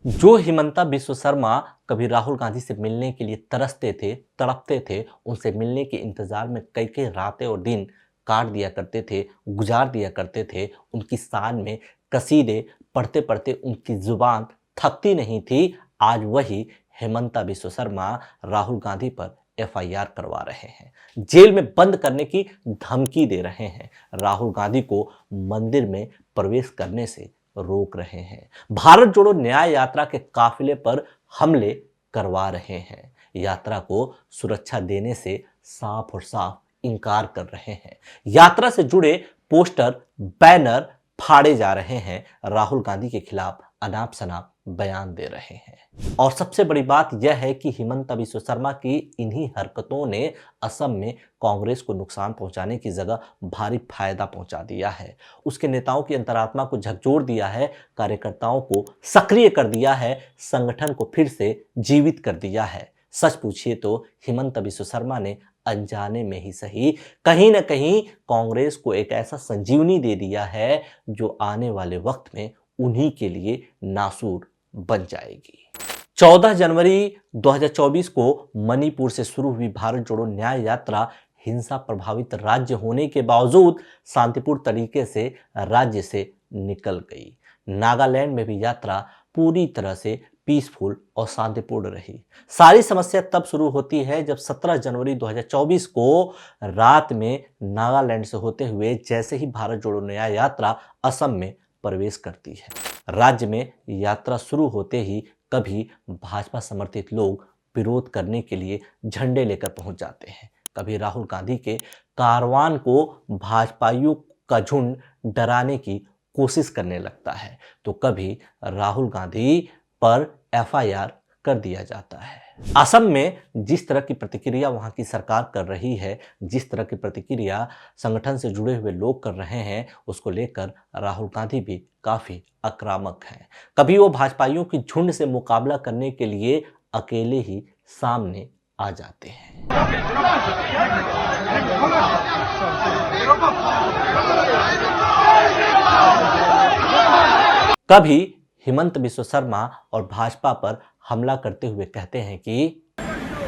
जो हिमंता बिस्व शर्मा कभी राहुल गांधी से मिलने के लिए तरसते थे, तड़पते थे, उनसे मिलने के इंतजार में कई कई रातें और दिन काट दिया करते थे, गुजार दिया करते थे, उनकी शान में कसीदे पढ़ते पढ़ते उनकी जुबान थकती नहीं थी। आज वही हेमंता बिस्व शर्मा राहुल गांधी पर एफआईआर करवा रहे हैं, जेल में बंद करने की धमकी दे रहे हैं, राहुल गांधी को मंदिर में प्रवेश करने से रोक रहे हैं, भारत जोड़ो न्याय यात्रा के काफिले पर हमले करवा रहे हैं, यात्रा को सुरक्षा देने से साफ और साफ इनकार कर रहे हैं, यात्रा से जुड़े पोस्टर बैनर फाड़े जा रहे हैं, राहुल गांधी के खिलाफ अनाप शनाप बयान दे रहे हैं। और सबसे बड़ी बात यह है कि हिमंता बिस्व शर्मा की इन्हीं हरकतों ने असम में कांग्रेस को नुकसान पहुंचाने की जगह भारी फायदा पहुंचा दिया है, उसके नेताओं की अंतरात्मा को झकझोर दिया है, कार्यकर्ताओं को सक्रिय कर दिया है, संगठन को फिर से जीवित कर दिया है। सच पूछिए तो हिमंता बिस्व शर्मा ने अनजाने में ही सही कहीं ना कहीं कांग्रेस को एक ऐसा संजीवनी दे दिया है जो आने वाले वक्त में उन्हीं के लिए नासूर बन जाएगी। 14 जनवरी 2024 को मणिपुर से शुरू हुई भारत जोड़ो न्याय यात्रा हिंसा प्रभावित राज्य होने के बावजूद शांतिपूर्ण तरीके से राज्य से निकल गई। नागालैंड में भी यात्रा पूरी तरह से पीसफुल और शांतिपूर्ण रही। सारी समस्या तब शुरू होती है जब 17 जनवरी 2024 को रात में नागालैंड से होते हुए जैसे ही भारत जोड़ो न्याय यात्रा असम में प्रवेश करती है। राज्य में यात्रा शुरू होते ही कभी भाजपा समर्थित लोग विरोध करने के लिए झंडे लेकर पहुंच जाते हैं, कभी राहुल गांधी के कारवान को भाजपाइयों का झुंड डराने की कोशिश करने लगता है, तो कभी राहुल गांधी पर एफआईआर कर दिया जाता है। असम में जिस तरह की प्रतिक्रिया वहां की सरकार कर रही है, जिस तरह की प्रतिक्रिया संगठन से जुड़े हुए लोग कर रहे हैं, उसको लेकर राहुल गांधी भी काफी आक्रामक हैं। कभी वो भाजपाइयों की झुंड से मुकाबला करने के लिए अकेले ही सामने आ जाते हैं। कभी हिमंता बिस्व शर्मा और भाजपा पर हमला करते हुए कहते हैं कि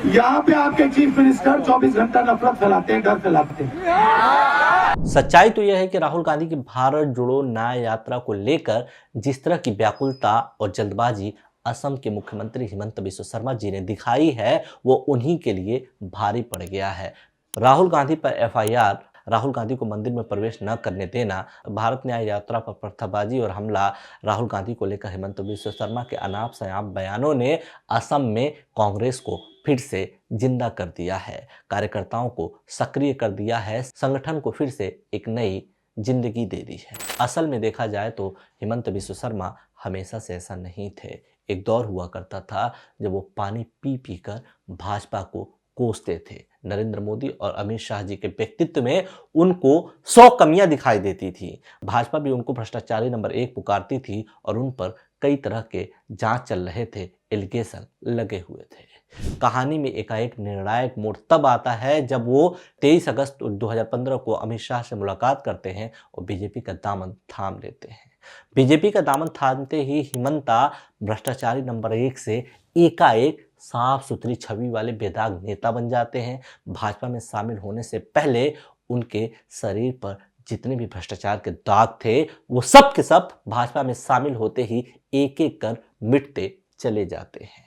यहाँ पे आपके चीफ मिनिस्टर 24 घंटा नफरत फैलाते हैं, डर फैलाते हैं। सच्चाई तो यह है कि राहुल गांधी की भारत जोड़ो न्याय यात्रा को लेकर जिस तरह की व्याकुलता और जल्दबाजी असम के मुख्यमंत्री हिमंता बिस्व शर्मा जी ने दिखाई है, वो उन्हीं के लिए भारी पड़ गया है। राहुल गांधी पर एफआईआर, राहुल गांधी को मंदिर में प्रवेश न करने देना, भारत न्याय यात्रा पर पत्थरबाजी और हमला, राहुल गांधी को लेकर हिमंता बिस्व शर्मा के अनाप शनाप बयानों ने असम में कांग्रेस को फिर से जिंदा कर दिया है, कार्यकर्ताओं को सक्रिय कर दिया है, संगठन को फिर से एक नई जिंदगी दे दी है। असल में देखा जाए तो हिमंता बिस्व शर्मा हमेशा से ऐसा नहीं थे। एक दौर हुआ करता था जब वो पानी पी पी कर भाजपा को कोसते थे। नरेंद्र मोदी और अमित शाह जी के व्यक्तित्व में उनको 100 कमियां दिखाई देती थी। भाजपा भी उनको भ्रष्टाचारी नंबर 1 पुकारती थी और उन पर कई तरह के जांच चल रहे थे, एलिगेशन लगे हुए थे। कहानी में एकाएक निर्णायक मोड़ तब आता है जब वो 23 अगस्त 2015 को अमित शाह से मुलाकात करते हैं और बीजेपी का दामन थाम लेते हैं। बीजेपी का दामन थामते ही हिमंता भ्रष्टाचारी नंबर 1 से एकाएक साफ सुथरी छवि वाले बेदाग नेता बन जाते हैं। भाजपा में शामिल होने से पहले उनके शरीर पर जितने भी भ्रष्टाचार के दाग थे वो सब के सब भाजपा में शामिल होते ही एक एक कर मिटते चले जाते हैं।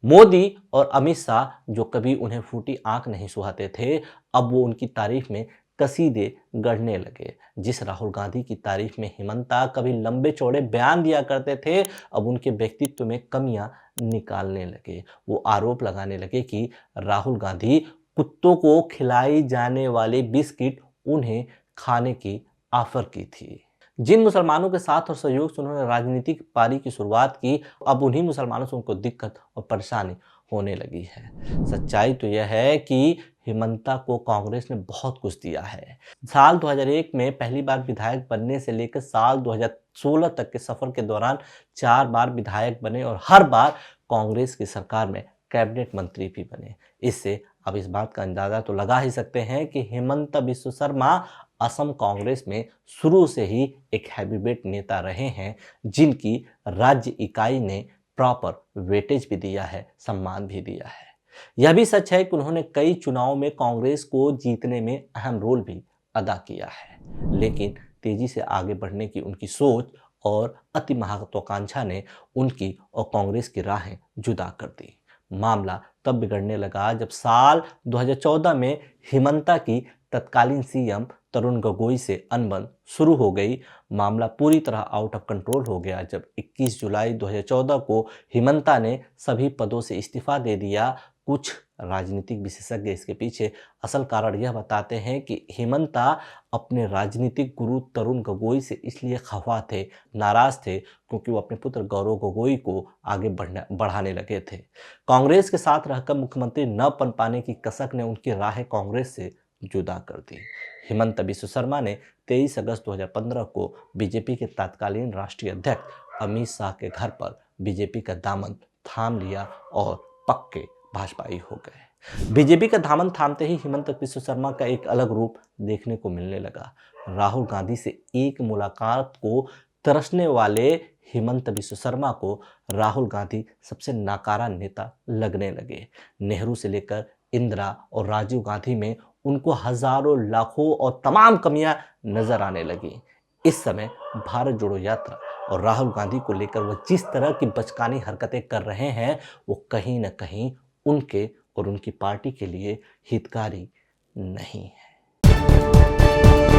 मोदी और अमित शाह जो कभी उन्हें फूटी आंख नहीं सुहाते थे, अब वो उनकी तारीफ में कसीदे गढ़ने लगे। जिस राहुल गांधी की तारीफ में हिमंता कभी लंबे चौड़े बयान दिया करते थे, अब उनके व्यक्तित्व में कमियां निकालने लगे। वो आरोप लगाने लगे कि राहुल गांधी कुत्तों को खिलाई जाने वाले बिस्किट उन्हें खाने की ऑफर की थी। जिन मुसलमानों के साथ और सहयोग से उन्होंने राजनीतिक पारी की शुरुआत की, अब उन्हीं मुसलमानों से उनको दिक्कत और परेशानी होने लगी है। सच्चाई तो यह है कि हिमंता को कांग्रेस ने बहुत कुछ दिया है। साल 2001 में पहली बार विधायक बनने से लेकर साल 2016 तक के सफर के दौरान 4 बार विधायक बने और हर बार कांग्रेस की सरकार में कैबिनेट मंत्री भी बने। इससे अब इस बात का अंदाजा तो लगा ही सकते हैं कि हिमंत बिस्व शर्मा असम कांग्रेस में शुरू से ही एक हैवीवेट नेता रहे हैं, जिनकी राज्य इकाई ने प्रॉपर वेटेज भी दिया है, सम्मान भी दिया है। यह भी सच है कि उन्होंने कई चुनावों में कांग्रेस को जीतने में अहम रोल भी अदा किया है, लेकिन तेजी से आगे बढ़ने की उनकी सोच और अति महत्वाकांक्षा ने उनकी और कांग्रेस की राहें जुदा कर दी। मामला तब बिगड़ने लगा जब साल 2014 में हिमंता की तत्कालीन सीएम तरुण गोगोई से अनबन शुरू हो गई। मामला पूरी तरह आउट ऑफ कंट्रोल हो गया जब 21 जुलाई 2014 को हिमंता ने सभी पदों से इस्तीफा दे दिया। कुछ राजनीतिक विशेषज्ञ इसके पीछे असल कारण यह बताते हैं कि हिमंता अपने राजनीतिक गुरु तरुण गोगोई से इसलिए खफा थे, नाराज थे, क्योंकि वो अपने पुत्र गौरव गोगोई को आगे बढ़ाने लगे थे। कांग्रेस के साथ रहकर मुख्यमंत्री न बन पाने की कसक ने उनकी राहें कांग्रेस से जुदा कर दी। हिमंत बिस्व शर्मा ने 23 अगस्त 2015 को बीजेपी के तत्कालीन राष्ट्रीय अध्यक्ष अमित शाह के घर पर बीजेपी का दामन थाम लिया और पक्के भाजपाई हो गए। बीजेपी का दामन थामते ही हिमंत बिस्व शर्मा का एक अलग रूप देखने को मिलने लगा। राहुल गांधी से एक मुलाकात को तरसने वाले हिमंत बिस्व शर्मा को राहुल गांधी सबसे नाकारा नेता लगने लगे। नेहरू से लेकर इंदिरा और राजीव गांधी में उनको हजारों, लाखों और तमाम कमियां नजर आने लगी। इस समय भारत जोड़ो यात्रा और राहुल गांधी को लेकर वह जिस तरह की बचकानी हरकतें कर रहे हैं, वो कहीं ना कहीं उनके और उनकी पार्टी के लिए हितकारी नहीं है।